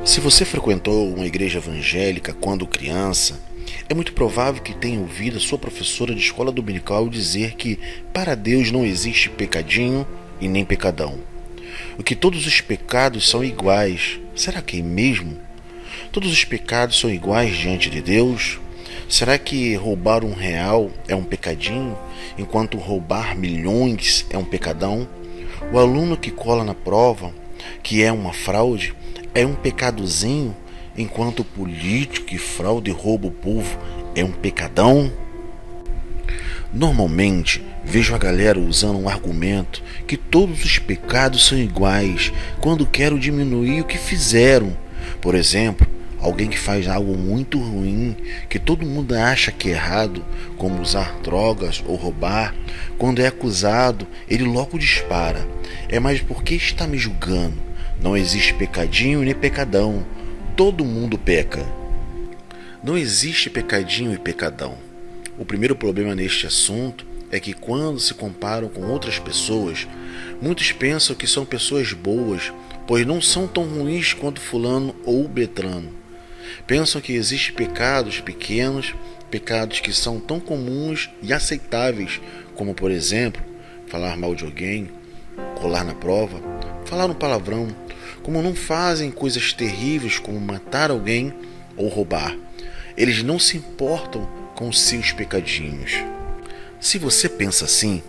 Se você frequentou uma igreja evangélica quando criança, é muito provável que tenha ouvido a sua professora de escola dominical dizer que para Deus não existe pecadinho e nem pecadão. O que todos os pecados são iguais. Será que é mesmo? Todos os pecados são iguais diante de Deus? Será que roubar R$ 1 é um pecadinho, enquanto roubar milhões é um pecadão? O aluno que cola na prova, que é uma fraude, é um pecadozinho, enquanto o político que fraude e rouba o povo é um pecadão? Normalmente, vejo a galera usando um argumento que todos os pecados são iguais quando quero diminuir o que fizeram. Por exemplo, alguém que faz algo muito ruim, que todo mundo acha que é errado, como usar drogas ou roubar, quando é acusado, ele logo dispara: é mais porque está me julgando. Não existe pecadinho nem pecadão. Todo mundo peca. Não existe pecadinho e pecadão. O primeiro problema neste assunto é que quando se comparam com outras pessoas, muitos pensam que são pessoas boas, pois não são tão ruins quanto fulano ou Beltrano. Pensam que existem pecados pequenos, pecados que são tão comuns e aceitáveis, como por exemplo, falar mal de alguém, colar na prova, falar um palavrão, como não fazem coisas terríveis como matar alguém ou roubar. Eles não se importam com os seus pecadinhos. Se você pensa assim,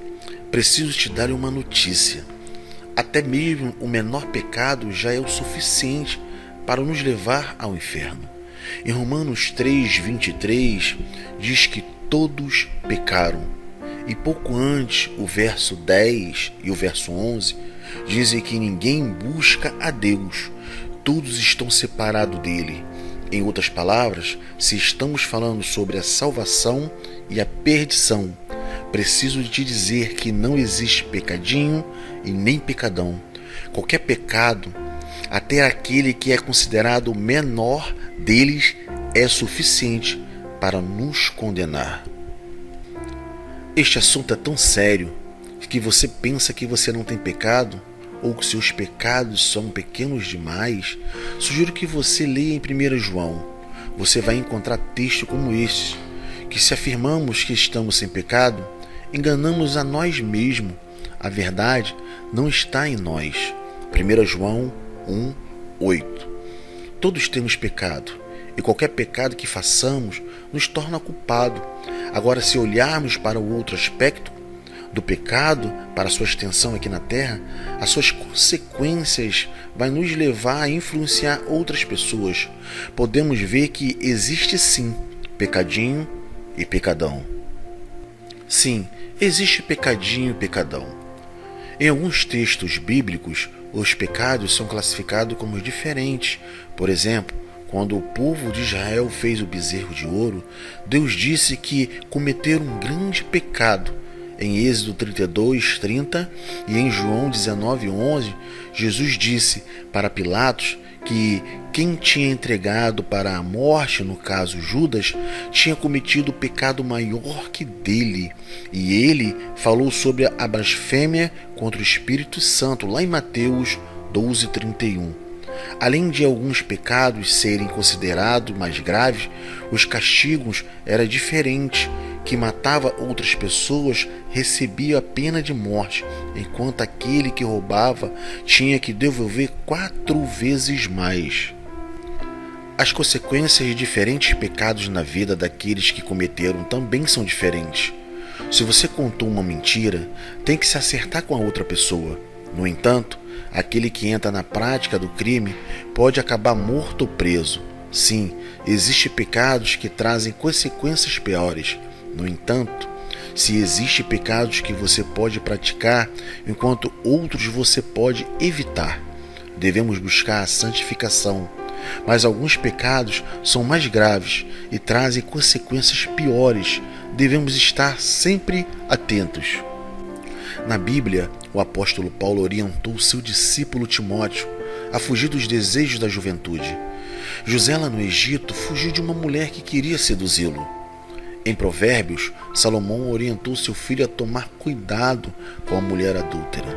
preciso te dar uma notícia. Até mesmo o menor pecado já é o suficiente para nos levar ao inferno. Em Romanos 3:23 diz que todos pecaram. E pouco antes, o verso 10 e o verso 11 dizem que ninguém busca a Deus. Todos estão separados dele. Em outras palavras, se estamos falando sobre a salvação e a perdição, preciso te dizer que não existe pecadinho e nem pecadão. Qualquer pecado, até aquele que é considerado o menor deles, é suficiente para nos condenar. Este assunto é tão sério que você pensa que você não tem pecado ou que seus pecados são pequenos demais. Sugiro que você leia em 1 João. Você vai encontrar texto como este, que se afirmamos que estamos sem pecado, enganamos a nós mesmos. A verdade não está em nós. 1 João 1:8. Todos temos pecado, e qualquer pecado que façamos nos torna culpado. Agora, se olharmos para o outro aspecto do pecado, para sua extensão aqui na terra, as suas consequências vai nos levar a influenciar outras pessoas. Podemos ver que existe sim pecadinho e pecadão. Sim, existe pecadinho e pecadão. Em alguns textos bíblicos, os pecados são classificados como diferentes. Por exemplo, quando o povo de Israel fez o bezerro de ouro, Deus disse que cometeram um grande pecado. Em Êxodo 32:30 e em João 19:11, Jesus disse para Pilatos que quem tinha entregado para a morte, no caso Judas, tinha cometido o pecado maior que dele. E ele falou sobre a blasfêmia contra o Espírito Santo, lá em Mateus 12:31. Além de alguns pecados serem considerados mais graves, os castigos eram diferentes. Que matava outras pessoas recebia a pena de morte, enquanto aquele que roubava tinha que devolver 4 vezes mais. As consequências de diferentes pecados na vida daqueles que cometeram também são diferentes. Se você contou uma mentira, tem que se acertar com a outra pessoa. No entanto, aquele que entra na prática do crime pode acabar morto ou preso. Sim, existem pecados que trazem consequências piores. No entanto, se existem pecados que você pode praticar, enquanto outros você pode evitar, devemos buscar a santificação. Mas alguns pecados são mais graves e trazem consequências piores. Devemos estar sempre atentos. Na Bíblia, o apóstolo Paulo orientou seu discípulo Timóteo a fugir dos desejos da juventude. José, lá no Egito, fugiu de uma mulher que queria seduzi-lo. Em Provérbios, Salomão orientou seu filho a tomar cuidado com a mulher adúltera.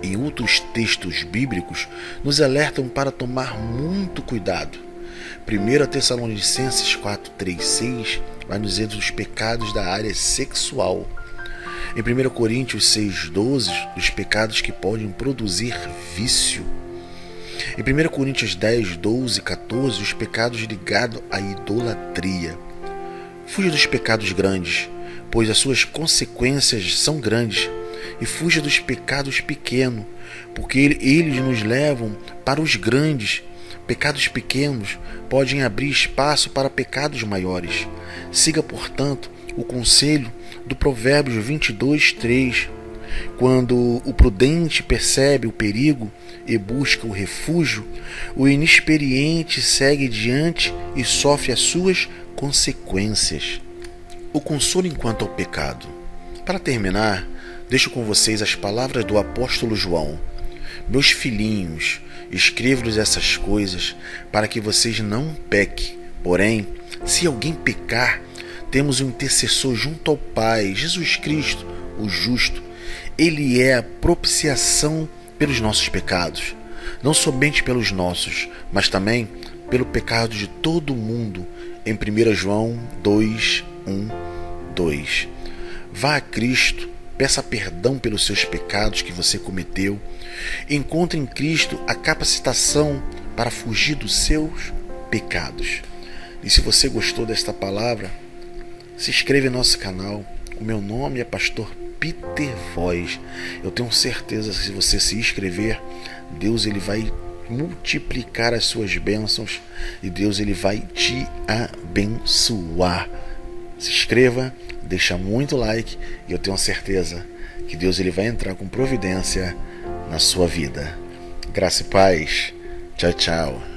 em outros textos bíblicos nos alertam para tomar muito cuidado. 1 Tessalonicenses 4, 3, 6 vai nos dizer dos pecados da área sexual. Em 1 Coríntios 6, 12, dos pecados que podem produzir vício. Em 1 Coríntios 10, 12 e 14, os pecados ligados à idolatria. Fuja dos pecados grandes, pois as suas consequências são grandes. E fuja dos pecados pequenos, porque eles nos levam para os grandes. Pecados pequenos podem abrir espaço para pecados maiores. Siga, portanto, o conselho do Provérbios 22, 3. Quando o prudente percebe o perigo e busca o refúgio, o inexperiente segue diante e sofre as suas consequências. O consolo enquanto ao pecado. Para terminar, deixo com vocês as palavras do apóstolo João. Meus filhinhos, escrevo-lhes essas coisas para que vocês não pequem. Porém, se alguém pecar, temos um intercessor junto ao Pai, Jesus Cristo, o justo. Ele é a propiciação pelos nossos pecados, não somente pelos nossos, mas também pelo pecado de todo o mundo. Em 1 João 2, 1, 2. Vá a Cristo, peça perdão pelos seus pecados que você cometeu. Encontre em Cristo a capacitação para fugir dos seus pecados. E se você gostou desta palavra, se inscreva em nosso canal. O meu nome é Pastor Peter Voz. Eu tenho certeza que se você se inscrever, Deus ele vai multiplicar as suas bênçãos e Deus ele vai te abençoar. Se inscreva, deixa muito like e eu tenho certeza que Deus ele vai entrar com providência na sua vida. Graça e paz. Tchau, tchau.